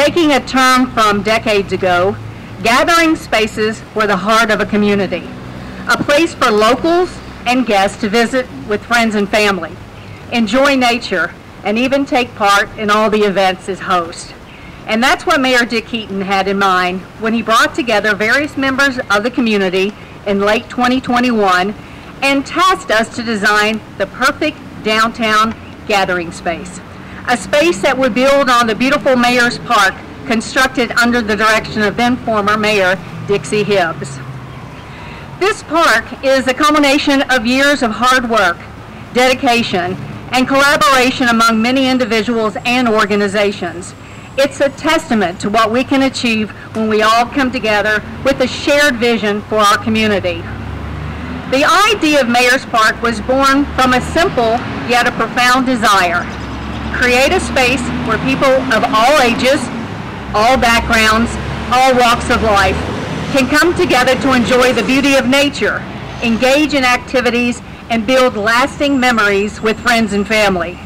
Taking a term from decades ago, gathering spaces were the heart of a community, a place for locals and guests to visit with friends and family, enjoy nature, and even take part in all the events as host. And that's what Mayor Dick Heaton had in mind when he brought together various members of the community in late 2021 and tasked us to design the perfect downtown gathering space. A space that would build on the beautiful Mayor's Park constructed under the direction of then former Mayor Dixie Hibbs. This park is a culmination of years of hard work, dedication, and collaboration among many individuals and organizations. It's a testament to what we can achieve when we all come together with a shared vision for our community. The idea of Mayor's Park was born from a simple yet a profound desire. Create a space where people of all ages, all backgrounds, all walks of life can come together to enjoy the beauty of nature, engage in activities, and build lasting memories with friends and family.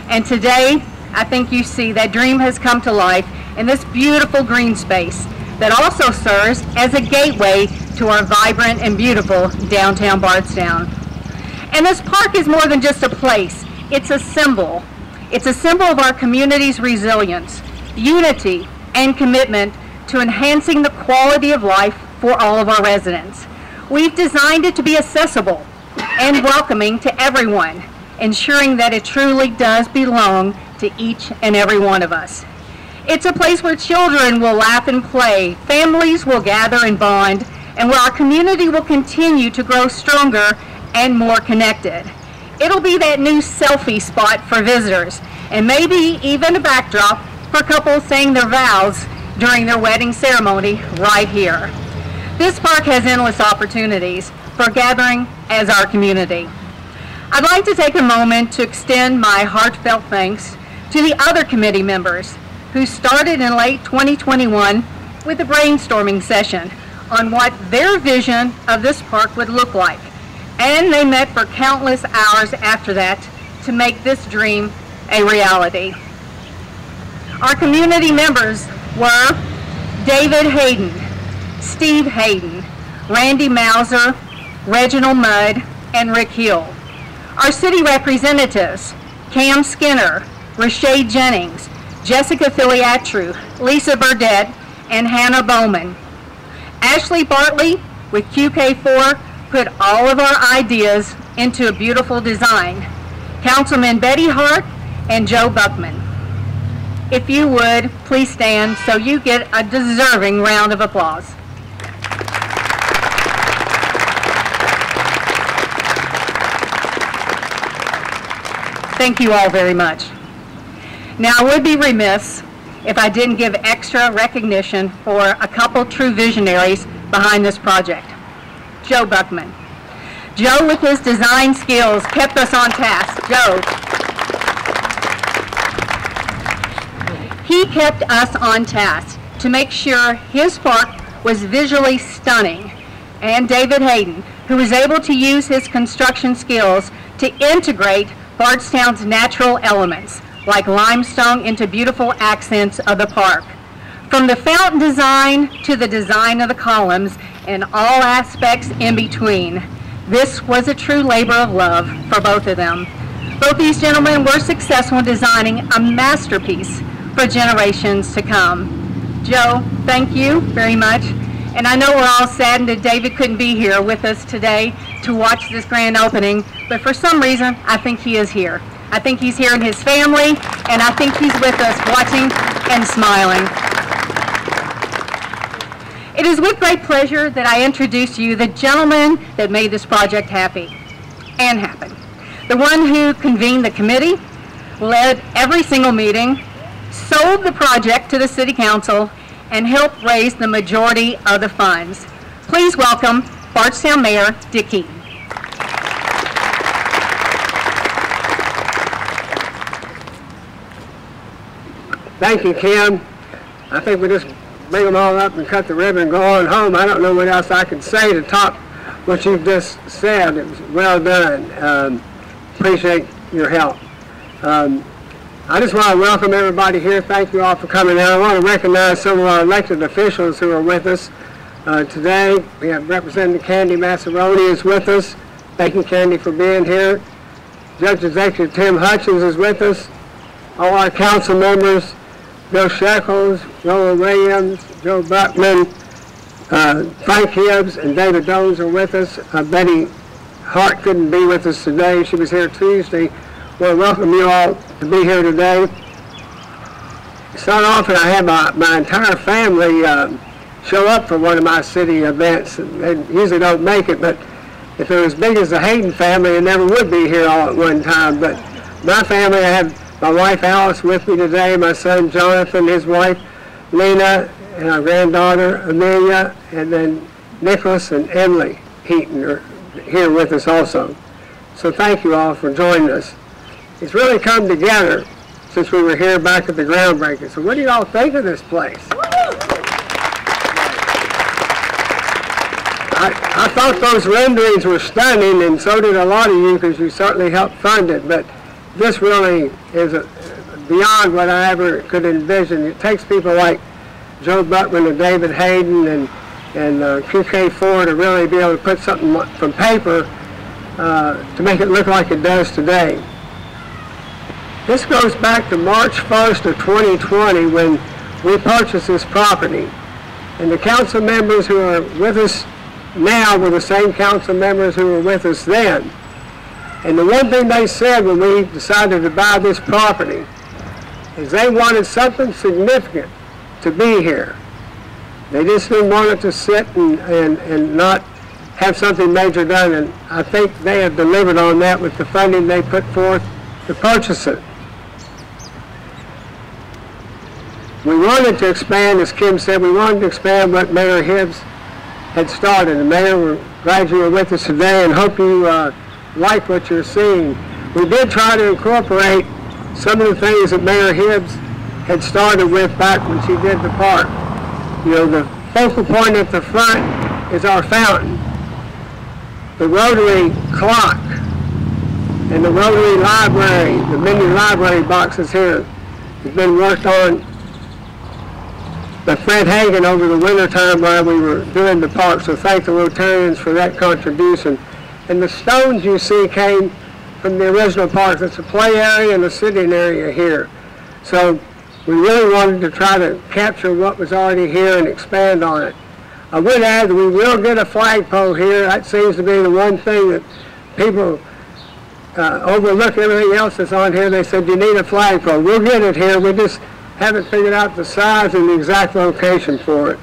And today, I think you see that dream has come to life in this beautiful green space that also serves as a gateway to our vibrant and beautiful downtown Bardstown. And this park is more than just a place, it's a symbol. It's a symbol of our community's resilience, unity, and commitment to enhancing the quality of life for all of our residents. We've designed it to be accessible and welcoming to everyone, ensuring that it truly does belong to each and every one of us. It's a place where children will laugh and play, families will gather and bond, and where our community will continue to grow stronger and more connected. It'll be that new selfie spot for visitors, and maybe even a backdrop for couples saying their vows during their wedding ceremony right here. This park has endless opportunities for gathering as our community. I'd like to take a moment to extend my heartfelt thanks to the other committee members who started in late 2021 with a brainstorming session on what their vision of this park would look like. And they met for countless hours after that to make this dream a reality. Our community members were David Hayden, Steve Hayden, Randy Mauser, Reginald Mudd, and Rick Hill. Our city representatives, Cam Skinner, Rashae Jennings, Jessica Filiatru, Lisa Burdett, and Hannah Bowman. Ashley Bartley with QK4 put all of our ideas into a beautiful design. Councilman Betty Hart and Joe Buckman. If you would, please stand so you get a deserving round of applause. Thank you all very much. Now, I would be remiss if I didn't give extra recognition for a couple true visionaries behind this project. Joe Buckman. Joe, with his design skills, kept us on task. Joe. He kept us on task to make sure his park was visually stunning. And David Hayden, who was able to use his construction skills to integrate Bardstown's natural elements, like limestone, into beautiful accents of the park. From the fountain design to the design of the columns and all aspects in between, this was a true labor of love for both of them. Both these gentlemen were successful in designing a masterpiece for generations to come. Joe, thank you very much. And I know we're all saddened that David couldn't be here with us today to watch this grand opening, but for some reason, I think he is here. I think he's here in his family, and I think he's with us watching and smiling. It is with great pleasure that I introduce to you the gentleman that made this project happen. The one who convened the committee, led every single meeting, sold the project to the City Council, and helped raise the majority of the funds. Please welcome Bardstown Mayor Dick Heaton. Thank you, Kim. I think we just bring them all up and cut the ribbon and go on home. I don't know what else I can say to top what you've just said. It was well done. Appreciate your help. I just want to welcome everybody here. Thank you all for coming out. I want to recognize some of our elected officials who are with us today. We have Representative Candy Massaroni is with us. Thank you, Candy, for being here. Judge Executive Tim Hutchins is with us. All our council members, Bill Shekels, Roland Williams, Joe Buckman, Frank Hibbs, and David Jones are with us. Betty Hart couldn't be with us today. She was here Tuesday. Well, welcome you all to be here today. Start off, and I had my entire family show up for one of my city events. They usually don't make it, but if they're as big as the Hayden family, they never would be here all at one time. But my family, I have my wife Alice with me today, my son Jonathan, his wife Lena, and our granddaughter Amelia, and then Nicholas and Emily Heaton are here with us also. So thank you all for joining us. It's really come together since we were here back at the groundbreaking. So what do you all think of this place? I thought those renderings were stunning, and so did a lot of you, because you certainly helped fund it. But this really is beyond what I ever could envision. It takes people like Joe Buckman and David Hayden and QK4 to really be able to put something from paper to make it look like it does today. This goes back to March 1st of 2020 when we purchased this property. And the council members who are with us now were the same council members who were with us then. And the one thing they said when we decided to buy this property is they wanted something significant to be here. They just didn't want it to sit and not have something major done. And I think they have delivered on that with the funding they put forth to purchase it. We wanted to expand, as Kim said, we wanted to expand what Mayor Hibbs had started. And Mayor, we're glad you were with us today and hope you like what you're seeing. We did try to incorporate some of the things that Mayor Hibbs had started with back when she did the park. You know, the focal point at the front is our fountain, the Rotary clock, and the Rotary library, the many library boxes here have been worked on by Fred Hagan over the winter time while we were doing the park, so thank the Rotarians for that contribution. And the stones you see came from the original park. It's a play area and a sitting area here. So we really wanted to try to capture what was already here and expand on it. I would add that we will get a flagpole here. That seems to be the one thing that people overlook everything else that's on here. They said, you need a flagpole. We'll get it here. We just haven't figured out the size and the exact location for it.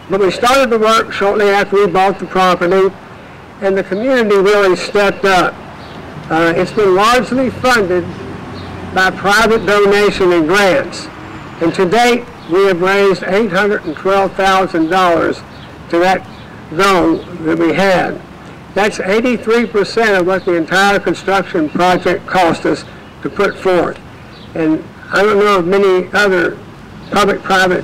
But we started the work shortly after we bought the property, and the community really stepped up. It's been largely funded by private donation and grants. And to date, we have raised $812,000 to that goal that we had. That's 83% of what the entire construction project cost us to put forth. And I don't know of many other public-private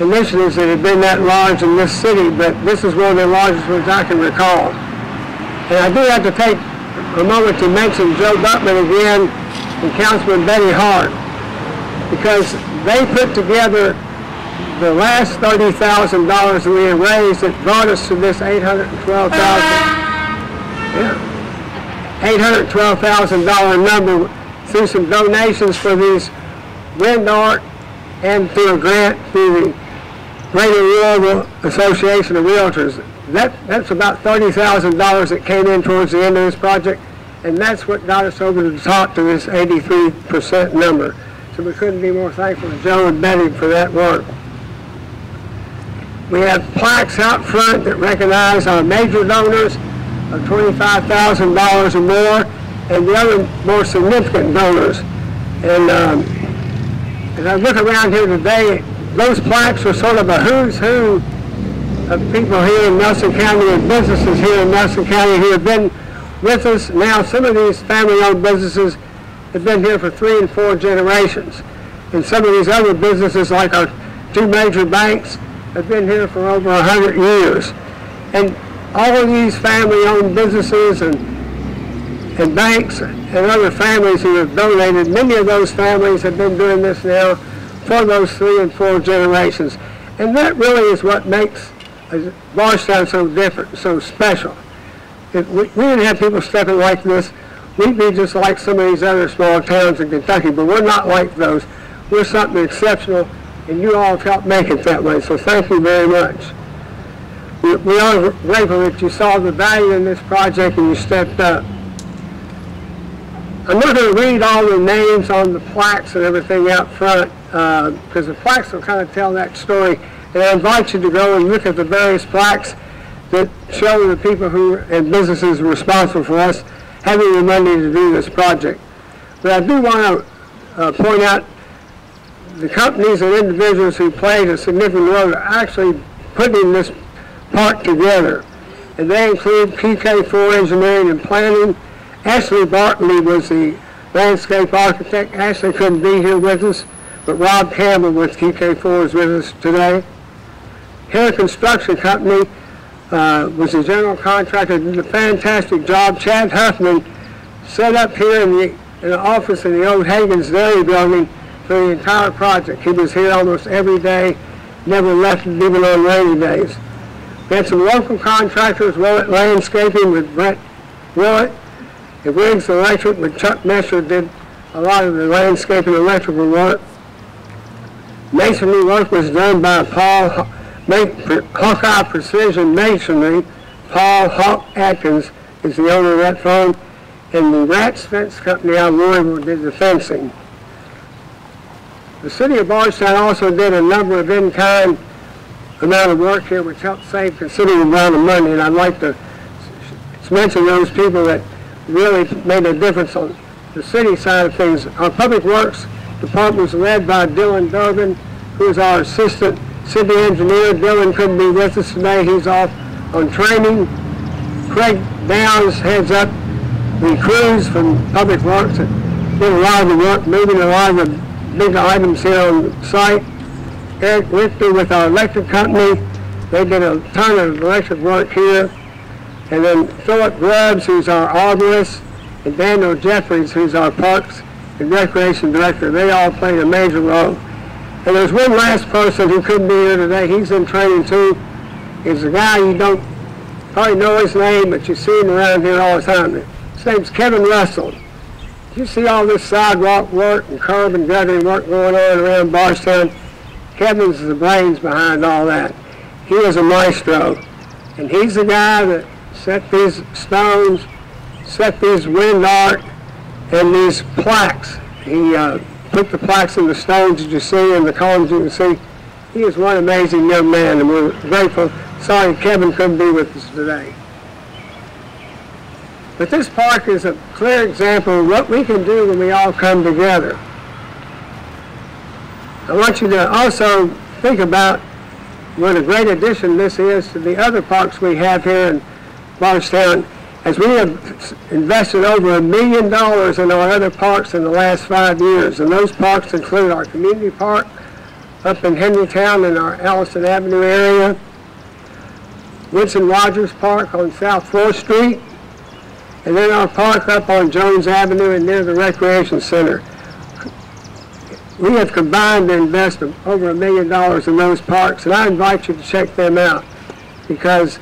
initiatives that have been that large in this city, but this is one of the largest ones I can recall. And I do have to take a moment to mention Joe Buckman again and Councilman Betty Hart, because they put together the last $30,000 that we had raised that brought us to this $812,000 number through some donations for these wind art and through a grant through the Greater Louisville Association of Realtors. That's about $30,000 that came in towards the end of this project, and that's what got us over the top to this 83% number. So we couldn't be more thankful to Joe and Betty for that work. We have plaques out front that recognize our major donors of $25,000 or more, and the other more significant donors. And as I look around here today, those plaques are sort of a who's who of people here in Nelson County and businesses here in Nelson County who have been with us. Now, some of these family-owned businesses have been here for 3 and 4 generations. And some of these other businesses, like our 2 major banks, have been here for over 100 years. And all of these family-owned businesses and and banks and other families who have donated. Many of those families have been doing this now for those 3 and 4 generations. And that really is what makes Bardstown so different, so special. If we didn't have people stepping like this, we'd be just like some of these other small towns in Kentucky, but we're not like those. We're something exceptional, and you all have helped make it that way, so thank you very much. We are grateful that you saw the value in this project and you stepped up. I'm not going to read all the names on the plaques and everything out front, because the plaques will kind of tell that story. And I invite you to go and look at the various plaques that show the people who and businesses responsible for us having the money to do this project. But I do want to point out the companies and individuals who played a significant role are actually putting this park together. And they include PK4 Engineering and Planning. Ashley Bartley was the landscape architect. Ashley couldn't be here with us, but Rob Campbell with PK4 is with us today. Hare Construction Company was the general contractor, did a fantastic job. Chad Huffman set up here in the office in the old Hagen's Dairy building for the entire project. He was here almost every day, never left even on rainy days. We had some local contractors, Willett Landscaping with Brett Willett, and Riggs Electric with Chuck Messer did a lot of the landscaping and electrical work. Masonry work was done by Paul Hawkeye Precision Masonry. Paul Hawk Atkins is the owner of that firm, and the Rats Fence Company out of Louisville did the fencing. The city of Bardstown also did a number of in-kind amount of work here which helped save considerable amount of money, and I'd like to mention those people that really made a difference on the city side of things. Our Public Works Department was led by Dylan Durbin, who is our assistant city engineer. Dylan couldn't be with us today. He's off on training. Craig Downs heads up the crews from Public Works that did a lot of the work, moving a lot of the big items here on the site. Eric Richter with our electric company. They did a ton of electric work here. And then Philip Grubbs, who's our arborist, and Daniel Jeffries, who's our Parks and Recreation Director. They all played a major role. And there's one last person who couldn't be here today. He's in training too. He's a guy you don't probably know his name, but you see him around here all the time. His name's Kevin Russell. You see all this sidewalk work and curb and guttering work going on around Bardstown. Kevin's the brains behind all that. He is a maestro. And he's the guy that set these stones, set these wind arc, and these plaques. He put the plaques in the stones that you see and the columns you can see. He is one amazing young man, and we're grateful. Sorry Kevin couldn't be with us today. But this park is a clear example of what we can do when we all come together. I want you to also think about what a great addition this is to the other parks we have here in Bardstown, as we have invested over $1 million in our other parks in the last 5 years. And those parks include our community park up in Henrytown in our Allison Avenue area, Winston Rogers Park on South 4th Street, and then our park up on Jones Avenue and near the Recreation Center. We have combined to invest over $1 million in those parks, and I invite you to check them out because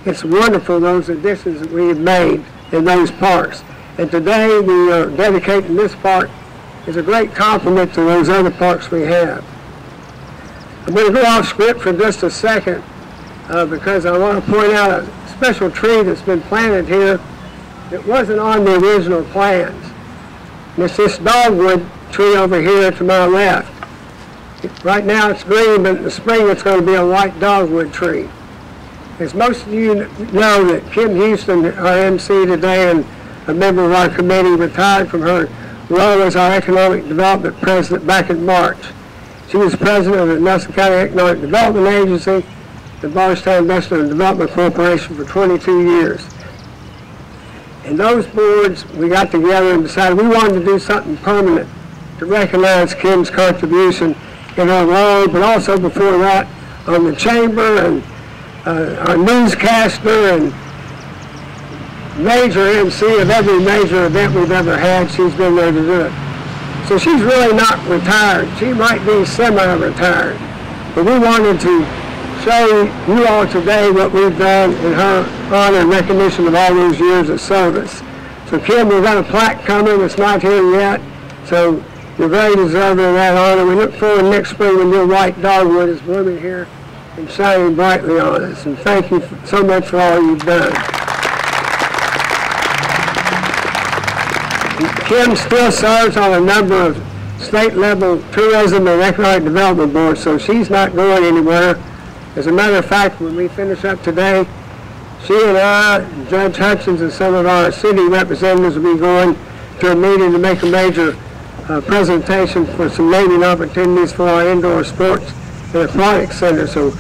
it's wonderful, those additions that we have made in those parks. And today we are dedicating this park as a great compliment to those other parks we have. I'm going to go off script for just a second because I want to point out a special tree that's been planted here that wasn't on the original plans. And it's this dogwood tree over here to my left. Right now it's green, but in the spring it's going to be a white dogwood tree. As most of you know, that Kim Houston, our MC today and a member of our committee, retired from her role as our Economic Development President back in March. She was president of the Nelson County Economic Development Agency, the Bardstown Industrial and Development Corporation for 22 years. And those boards, we got together and decided we wanted to do something permanent to recognize Kim's contribution in her role, but also before that on the chamber and our newscaster and major MC of every major event we've ever had. She's been there to do it. So she's really not retired. She might be semi-retired. But we wanted to show you all today what we've done in her honor and recognition of all those years of service. So Kim, we've got a plaque coming. It's not here yet. So you're very deserving of that honor. We look forward next spring when your white dogwood is blooming here and shining brightly on us. And thank you so much for all you've done. Kim still serves on a number of state-level tourism and economic development boards, so she's not going anywhere. As a matter of fact, when we finish up today, she and I, and Judge Hutchins, and some of our city representatives will be going to a meeting to make a major presentation for some naming opportunities for our indoor sports and aquatic center. So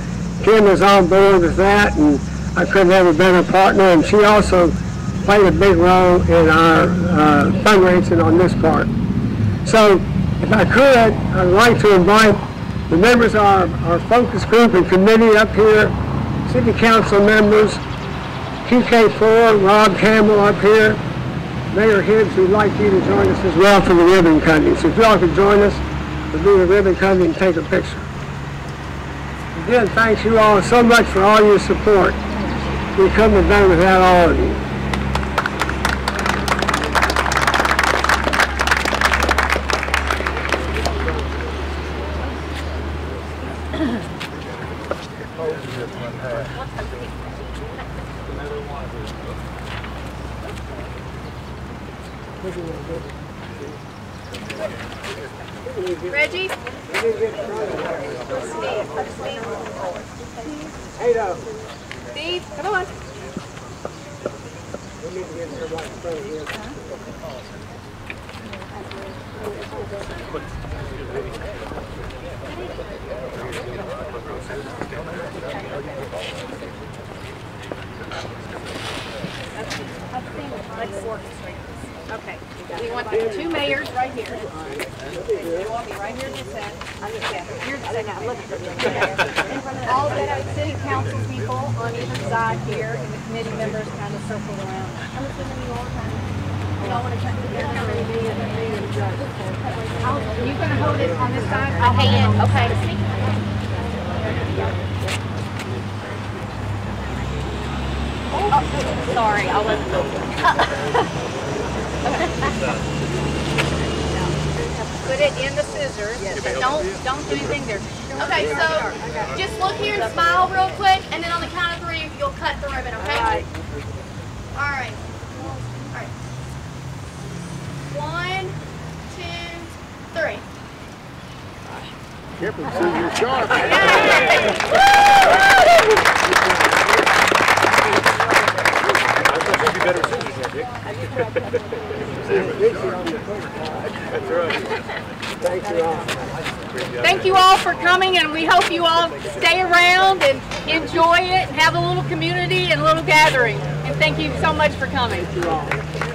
Kim is on board with that, and I couldn't have a better partner, and she also played a big role in our fundraising on this part. So if I could, I'd like to invite the members of our focus group and committee up here, city council members, QK4, Rob Campbell up here, Mayor Hibbs, we'd like you to join us as well for the ribbon cutting. So if you all could join us, we'll do the ribbon cutting and take a picture. Again, thanks you all so much for all your support. We couldn't have done it without all of you. Reggie? Steve, come on. Okay. We want the two mayors right here. You want me right here in this end. You're the second. Look at all the city council people on either side here, and the committee members kind of circle around. I'm assuming you all kind of. You all want to come together. You're going to hold it on this side? I'll hand. Okay. Oh, sorry, I wasn't looking. Put it in the scissors. Yes. Don't do anything there. Okay, so just look here and smile real quick, and then on the count of 3, you'll cut the ribbon, okay? All right. All right. 1, 2, 3. Careful, so you're sharp. Thank you all for coming, and we hope you all stay around and enjoy it and have a little community and a little gathering. And thank you so much for coming. Thank you all.